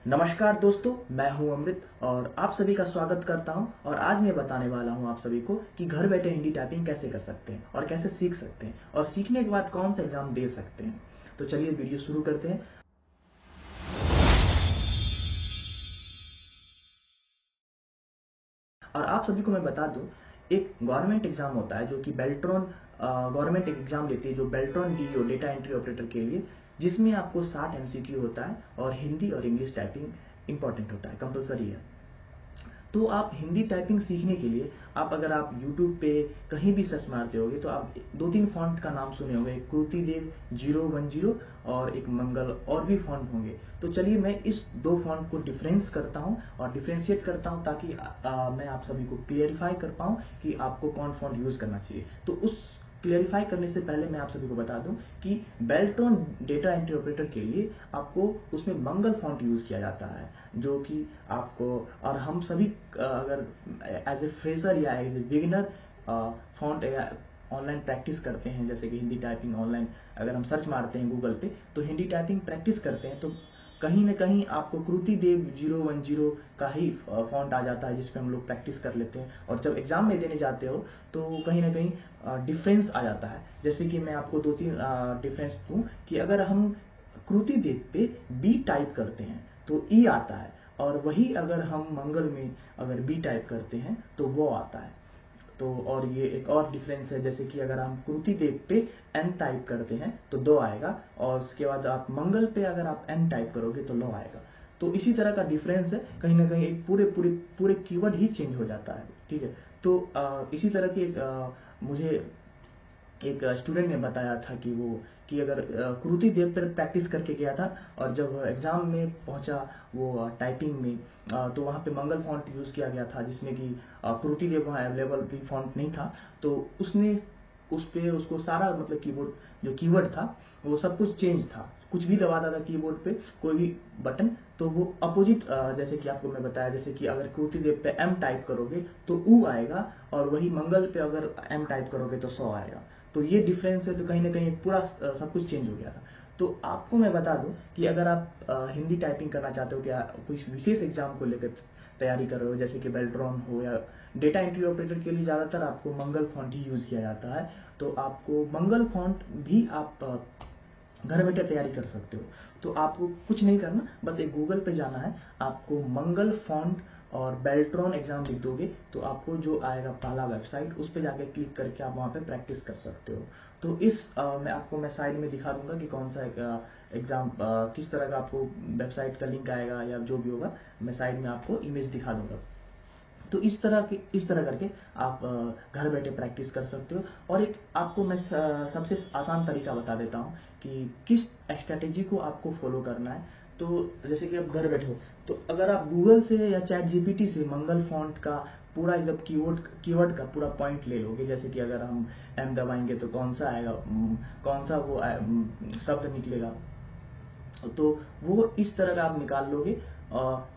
नमस्कार दोस्तों, मैं हूं अमृत और आप सभी का स्वागत करता हूं। और आज मैं बताने वाला हूं आप सभी को कि घर बैठे हिंदी टाइपिंग कैसे कर सकते हैं और कैसे सीख सकते हैं और सीखने के बाद कौन सा एग्जाम दे सकते हैं। तो चलिए वीडियो शुरू करते हैं। और आप सभी को मैं बता दूं, एक गवर्नमेंट एग्जाम होता है जो कि बेल्ट्रॉन गवर्नमेंट एग्जाम लेती है, जो Beltron DO data entry operator के लिए, जिसमें आपको 60 एमसीक्यू होता है और हिंदी और इंग्लिश टाइपिंग इंपॉर्टेंट होता है, कंपलसरी है। तो आप हिंदी टाइपिंग सीखने के लिए अगर आप YouTube पे कहीं भी सर्च मारते होगे तो आप दो तीन फॉन्ट का नाम सुने होंगे, कृति देव 010 और एक मंगल, और भी फॉन्ट होंगे। तो चलिए मैं इस दो फॉन्ट को डिफरेंस करता हूं और डिफरेंशिएट करता हूं ताकि मैं आप सभी को क्लियरिफाई कर पाऊं कि आपको कौन फॉन्ट यूज करना चाहिए। तो उस क्लियरिफाई करने से पहले मैं आप सभी को बता दूं कि बेल्ट्रॉन डेटा एंट्री ऑपरेटर के लिए आपको उसमें मंगल फॉन्ट यूज किया जाता है, जो कि आपको, और हम सभी अगर एज ए फ्रेशर या एज ए बिगिनर फॉन्ट या ऑनलाइन प्रैक्टिस करते हैं, जैसे कि हिंदी टाइपिंग ऑनलाइन अगर हम सर्च मारते हैं गूगल पे तो हिंदी टाइपिंग प्रैक्टिस करते हैं, तो कहीं ना कहीं आपको कृति देव 010 का ही फॉन्ट आ जाता है, जिसपे हम लोग प्रैक्टिस कर लेते हैं। और जब एग्जाम में देने जाते हो तो कहीं ना कहीं डिफरेंस आ जाता है। जैसे कि मैं आपको दो तीन डिफरेंस दूं कि अगर हम कृति देव पे बी टाइप करते हैं तो ई आता है, और वही अगर हम मंगल में अगर बी टाइप करते हैं तो वो आता है। तो और ये एक और डिफरेंस है, जैसे कि अगर हम कृति देव पे एन टाइप करते हैं तो दो आएगा, और उसके बाद आप मंगल पे अगर आप एन टाइप करोगे तो लो आएगा। तो इसी तरह का डिफरेंस है, कहीं ना कहीं एक पूरे पूरे पूरे कीवर्ड ही चेंज हो जाता है। ठीक है। तो इसी तरह की मुझे एक स्टूडेंट ने बताया था कि वो कि अगर कृति देव पर प्रैक्टिस करके गया था और जब एग्जाम में पहुंचा वो टाइपिंग में, तो वहाँ पे मंगल फॉन्ट यूज किया गया था, जिसमें कि कृति देव वहाँ अवेलेबल भी फॉन्ट नहीं था। तो उसने उस पे उसको सारा मतलब कीबोर्ड जो कीवर्ड था वो सब कुछ चेंज था, कुछ भी दबाता था कीबोर्ड पे, कोई भी बटन, तो वो अपोजिट, जैसे कि आपको मैं बताया, जैसे कि अगर कृति देव पे एम टाइप करोगे तो ऊ आएगा, और वही मंगल पे अगर एम टाइप करोगे तो सौ आएगा। तो ये डिफरेंस है, तो कहीं ना कहीं पूरा सब कुछ चेंज हो गया था। तो आपको मैं बता दूं कि अगर आप हिंदी टाइपिंग करना चाहते हो, क्या कोई विशेष एग्जाम को लेकर तैयारी कर रहे हो, जैसे कि बेल्ट्रॉन हो या डेटा एंट्री ऑपरेटर के लिए ज़्यादातर आपको मंगल फॉन्ट ही यूज किया जाता है, तो आपको मंगल फॉन्ट भी आप घर बैठे तैयारी कर सकते हो। तो आपको कुछ नहीं करना, बस एक गूगल पे जाना है, आपको मंगल फॉन्ट और बेल्ट्रॉन एग्जाम लिख दोगे तो आपको जो आएगा पहला वेबसाइट, उस पे जाके क्लिक करके आप वहां पे प्रैक्टिस कर सकते हो। तो मैं साइड में दिखा दूंगा कि कौन सा एग्जाम किस तरह का आपको वेबसाइट का लिंक आएगा या जो भी होगा, मैं साइड में आपको इमेज दिखा दूंगा। तो इस तरह करके आप घर बैठे प्रैक्टिस कर सकते हो। और एक आपको मैं सबसे आसान तरीका बता देता हूँ कि किस स्ट्रेटेजी को आपको फॉलो करना है। तो जैसे कि आप घर बैठे हो, तो अगर आप गूगल से या चैट जीपीटी से मंगल फॉन्ट का पूरा एकदम कीवर्ड का पूरा पॉइंट ले लोगे, जैसे कि अगर हम एम दबाएंगे तो कौन सा आएगा, कौन सा वो शब्द निकलेगा, तो वो इस तरह का आप निकाल लोगे।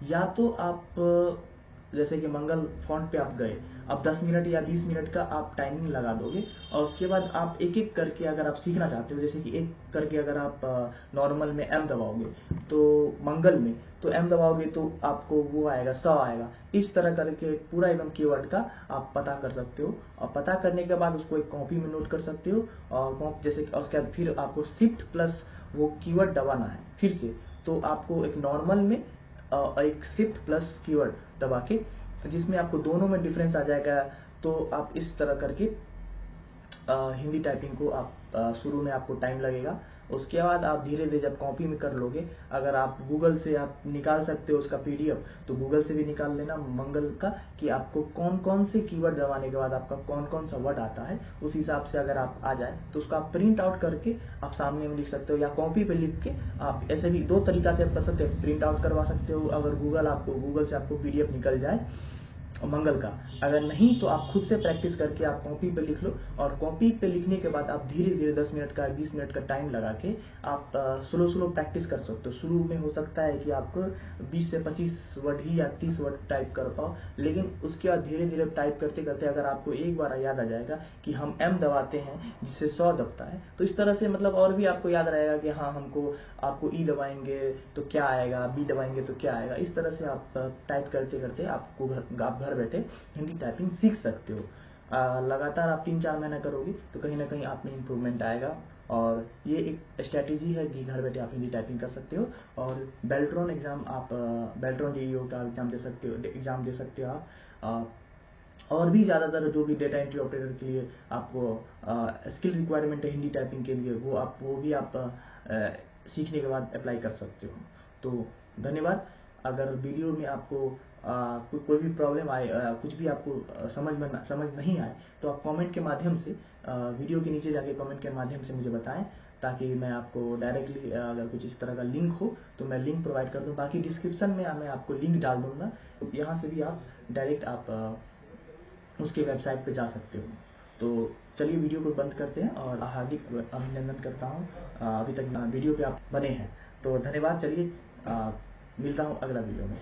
या तो आप जैसे कि मंगल फॉन्ट पे आप गए, अब 10 मिनट या 20 मिनट का आप टाइमिंग लगा दोगे, और उसके बाद आप एक एक करके अगर आप सीखना चाहते हो, जैसे कि एक करके अगर आप नॉर्मल में एम दबाओगे तो मंगल में, तो एम दबाओगे तो आपको वो आएगा, स आएगा। इस तरह करके पूरा एकदम कीवर्ड का आप पता कर सकते हो, और पता करने के बाद उसको एक कॉपी में नोट कर सकते हो। और जैसे उसके बाद फिर आपको शिफ्ट प्लस वो कीवर्ड दबाना है फिर से, तो आपको एक नॉर्मल में एक शिफ्ट प्लस कीवर्ड दबा के, जिसमें आपको दोनों में डिफरेंस आ जाएगा। तो आप इस तरह करके हिंदी टाइपिंग को आप शुरू में आपको टाइम लगेगा, उसके बाद आप धीरे धीरे जब कॉपी में कर लोगे, अगर आप गूगल से आप निकाल सकते हो उसका पीडीएफ, तो गूगल से भी निकाल लेना मंगल का, कि आपको कौन कौन से कीवर्ड दबाने के बाद आपका कौन कौन सा वर्ड आता है, उस हिसाब से अगर आप आ जाए तो उसका आप प्रिंट आउट करके आप सामने में लिख सकते हो, या कॉपी पे लिख के आप ऐसे भी दो तरीका से आप कर सकते हो। प्रिंट आउट करवा सकते हो, अगर गूगल से आपको पीडीएफ निकल जाए मंगल का। अगर नहीं तो आप खुद से प्रैक्टिस करके आप कॉपी पे लिख लो, और कॉपी पे लिखने के बाद आप धीरे धीरे 10 मिनट का 20 मिनट का टाइम लगा के आप स्लो स्लो प्रैक्टिस कर सकते हो। शुरू में हो सकता है कि आपको 20 से 25 वर्ड ही या 30 वर्ड टाइप कर पाओ, लेकिन उसके बाद धीरे धीरे टाइप करते करते अगर आपको एक बार याद आ जाएगा कि हम एम दबाते हैं जिससे 100 दबता है, तो इस तरह से मतलब और भी आपको याद रहेगा कि हाँ आपको ई दबाएंगे तो क्या आएगा, बी दबाएंगे तो क्या आएगा। इस तरह से आप टाइप करते करते आप घर बैठे हिंदी टाइपिंग सीख सकते हो। लगातार आप 3-4 महीना करोगे तो कहीं ना कहीं आप में इम्प्रूवमेंट आएगा, और ये एक स्ट्रैटेजी है कि घर बैठे आप हिंदी टाइपिंग कर सकते हो। और बेल्ट्रॉन एग्जाम आप बेल्ट्रॉन डीईओ का एग्जाम दे सकते हो आप। और भी ज़्यादातर जो भी डेटा एंट्री ऑपरेटर के लिए आपको स्किल रिक्वायरमेंट है हिंदी टाइपिंग के लिए, वो भी आप सीखने के बाद अप्लाई कर सकते हो। तो धन्यवाद। अगर वीडियो में आपको कोई भी प्रॉब्लम आए, कुछ भी आपको समझ नहीं आए, तो आप कमेंट के माध्यम से वीडियो के नीचे जाके कमेंट के माध्यम से मुझे बताएं, ताकि मैं आपको डायरेक्टली अगर कुछ इस तरह का लिंक हो तो मैं लिंक प्रोवाइड कर दूं। बाकी डिस्क्रिप्शन में मैं आपको लिंक डाल दूंगा, यहाँ से भी आप डायरेक्ट उसके वेबसाइट पे जा सकते हो। तो चलिए वीडियो को बंद करते हैं, और हार्दिक अभिनंदन करता हूँ अभी तक वीडियो पे आप बने हैं। तो धन्यवाद। चलिए मिलता हूँ अगला वीडियो में।